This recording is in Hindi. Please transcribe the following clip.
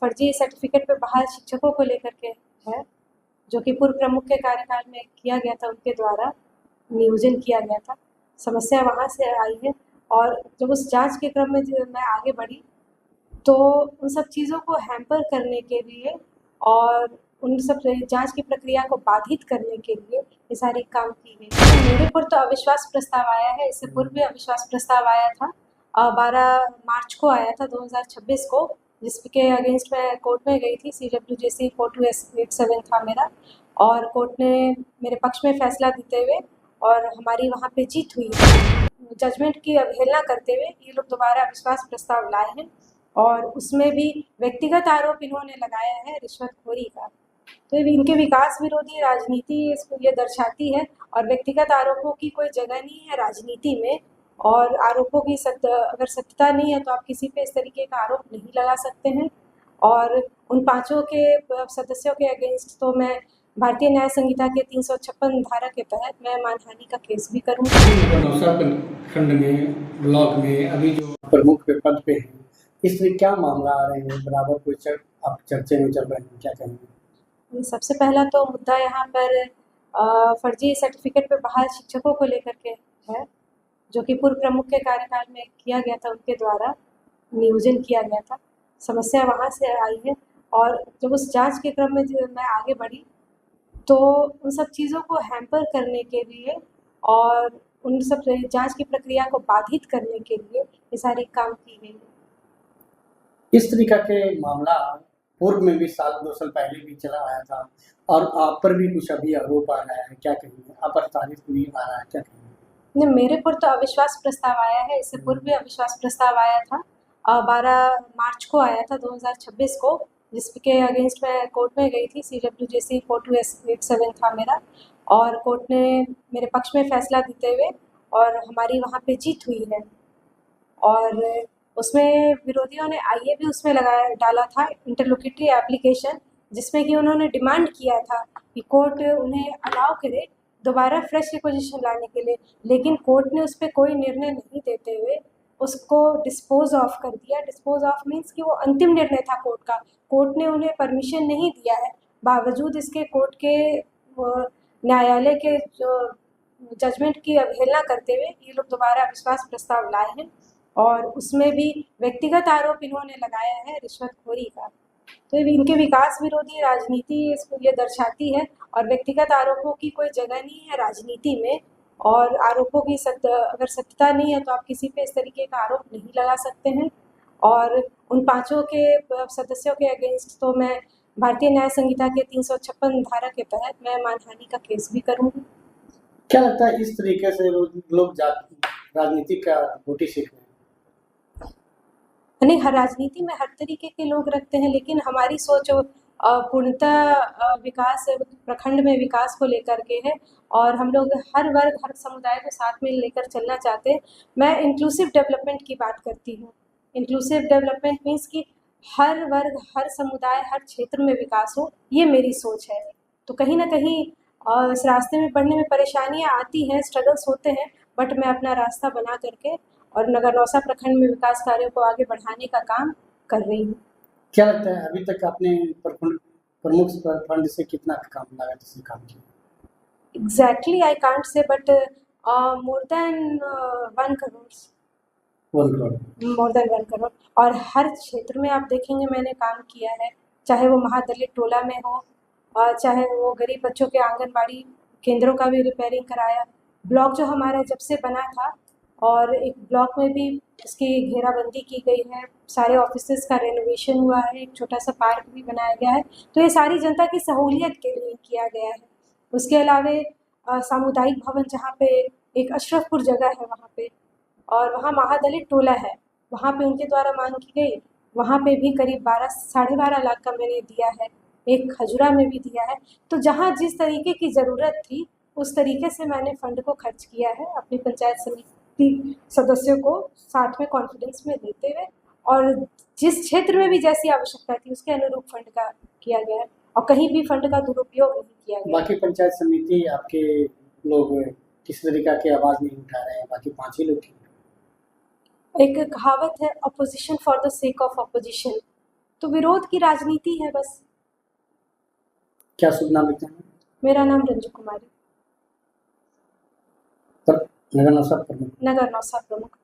फर्जी सर्टिफिकेट पे बहाल शिक्षकों को लेकर के है, जो कि पूर्व प्रमुख के कार्यकाल में किया गया था, उनके द्वारा नियोजन किया गया था। समस्या वहाँ से आई है और जब उस जांच के क्रम में मैं आगे बढ़ी तो उन सब चीज़ों को हैम्पर करने के लिए और उन सब जांच की प्रक्रिया को बाधित करने के लिए ये सारी काम की गई। तो मेरे पर तो अविश्वास प्रस्ताव आया है, इससे पूर्व भी अविश्वास प्रस्ताव आया था। 12 मार्च को आया था 2026 को, जिसके अगेंस्ट मैं कोर्ट में गई थी। CWJC 4287 था मेरा, और कोर्ट ने मेरे पक्ष में फैसला देते हुए और हमारी वहाँ पे जीत हुई है। जजमेंट की अवहेलना करते हुए ये लोग दोबारा अविश्वास प्रस्ताव लाए हैं और उसमें भी व्यक्तिगत आरोप इन्होंने लगाया है रिश्वतखोरी का। तो इनके विकास विरोधी राजनीति इसको ये दर्शाती है और व्यक्तिगत आरोपों की कोई जगह नहीं है राजनीति में। और आरोपों की अगर सत्यता नहीं है तो आप किसी पे इस तरीके का आरोप नहीं लगा सकते हैं। और उन पांचों के सदस्यों के अगेंस्ट तो मैं भारतीय न्याय संहिता के 356 धारा के तहत मैं मानहानि का केस भी करूँगी। नौसा खंड में ब्लॉक में अभी जो प्रमुख के पद पे हैं, इसमें क्या मामला आ रहे हैं, बराबर कोई आप चर्चे में चल रहे हैं, क्या कहेंगे? सबसे पहला तो मुद्दा यहाँ पर फर्जी सर्टिफिकेट पे बहाल शिक्षकों को लेकर के है, जो कि पूर्व प्रमुख के कार्यकाल में किया गया था, उनके द्वारा नियोजन किया गया था। समस्या वहाँ से आई है और जब उस जांच के क्रम में मैं आगे बढ़ी तो उन सब चीज़ों को हैम्पर करने के लिए और उन सब जांच की प्रक्रिया को बाधित करने के लिए ये सारी काम की गई है। इस तरीका के मामला पूर्व में भी साल 2 साल पहले भी चला आया था और आप पर भी कुछ अभी आरोप आ रहा है, क्या कहेंगे? आप पर तारीफ भी आ रहा है, क्या कहेंगे? नहीं, मेरे पर तो अविश्वास प्रस्ताव आया है, इससे पूर्व भी अविश्वास प्रस्ताव आया था। 12 मार्च को आया था 2026 को, जिसके अगेंस्ट मैं कोर्ट में गई थी। CWJC 4287 था मेरा, और कोर्ट ने मेरे पक्ष में फैसला देते हुए और हमारी वहाँ पे जीत हुई है। और उसमें विरोधियों ने आईए भी उसमें डाला था, इंटरलोक्यूटरी एप्लीकेशन, जिसमें कि उन्होंने डिमांड किया था कि कोर्ट उन्हें अलाउ करे दोबारा फ्रेश रिपोजिशन लाने के लिए, लेकिन कोर्ट ने उस पर कोई निर्णय नहीं देते हुए उसको डिस्पोज ऑफ कर दिया। डिस्पोज ऑफ मीन्स कि वो अंतिम निर्णय था कोर्ट का, कोर्ट ने उन्हें परमिशन नहीं दिया है। बावजूद इसके कोर्ट के न्यायालय के जो जजमेंट की अवहेलना करते हुए ये लोग दोबारा अविश्वास प्रस्ताव लाए हैं और उसमें भी व्यक्तिगत आरोप इन्होंने लगाया है रिश्वतखोरी का। तो इनके विकास विरोधी राजनीति इसको ये दर्शाती है और व्यक्तिगत आरोपों की कोई जगह नहीं है राजनीति में। और आरोपों की अगर सत्यता नहीं है तो आप किसी पे इस तरीके का आरोप नहीं लगा सकते हैं। और उन पांचों के सदस्यों के अगेंस्ट तो मैं भारतीय न्याय संहिता के 356 धारा के तहत मैं मानहानि का केस भी करूँगी। क्या लगता है इस तरीके से लोग राजनीति का रोटी सीख रहे हैं? नहीं, हर राजनीति में हर तरीके के लोग रखते हैं, लेकिन हमारी सोच पूर्णतः विकास प्रखंड में विकास को लेकर के है और हम लोग हर वर्ग हर समुदाय को साथ में लेकर चलना चाहते हैं। मैं इंक्लूसिव डेवलपमेंट की बात करती हूँ। इंक्लूसिव डेवलपमेंट मीन्स कि हर वर्ग हर समुदाय हर क्षेत्र में विकास हो, ये मेरी सोच है। तो कहीं ना कहीं इस रास्ते में बढ़ने में परेशानियाँ आती हैं, स्ट्रगल्स होते हैं, बट मैं अपना रास्ता बना करके और नगर नौसा प्रखंड में विकास कार्यों को आगे बढ़ाने का काम कर रही हूँ। क्या लगता है अभी तक आपने प्रमुख फंड से कितना काम लागत से काम किया? Exactly I can't say, but more than 1 crore. 1 crore. More than 1 crore. और हर क्षेत्र में आप देखेंगे मैंने काम किया है, चाहे वो महादलित टोला में हो, चाहे वो गरीब बच्चों के आंगनबाड़ी केंद्रों का भी रिपेयरिंग कराया। ब्लॉक जो हमारा जब से बना था और एक ब्लॉक में भी इसकी घेराबंदी की गई है, सारे ऑफिसेज का रेनोवेशन हुआ है, एक छोटा सा पार्क भी बनाया गया है। तो ये सारी जनता की सहूलियत के लिए किया गया है। उसके अलावे सामुदायिक भवन, जहाँ पे एक अशरफपुर जगह है वहाँ पे, और वहाँ महादलित टोला है, वहाँ पे उनके द्वारा मांग की गई, वहाँ पे भी करीब 12-12.5 लाख का मैंने दिया है। एक खजुरा में भी दिया है। तो जहाँ जिस तरीके की ज़रूरत थी उस तरीके से मैंने फंड को खर्च किया है, अपनी पंचायत समिति सदस्यों को साथ में कॉन्फिडेंस में देते हुए, और जिस क्षेत्र में भी जैसी आवश्यकता थी उसके अनुरूप फंड का किया गया है और कहीं भी फंड का दुरुपयोग नहीं किया गया। बाकी पंचायत समिति आपके लोग किस तरीका की आवाज़ नहीं उठा रहे हैं? बाकी 5 ही लोग? एक कहावत है, opposition for the sake of opposition. तो विरोध की राजनीति है बस। क्या शुभ नाम लिखते हैं? मेरा नाम रंजू कुमारी, पर नगर नौसा प्रमुख। नगर नौसा प्रमुख।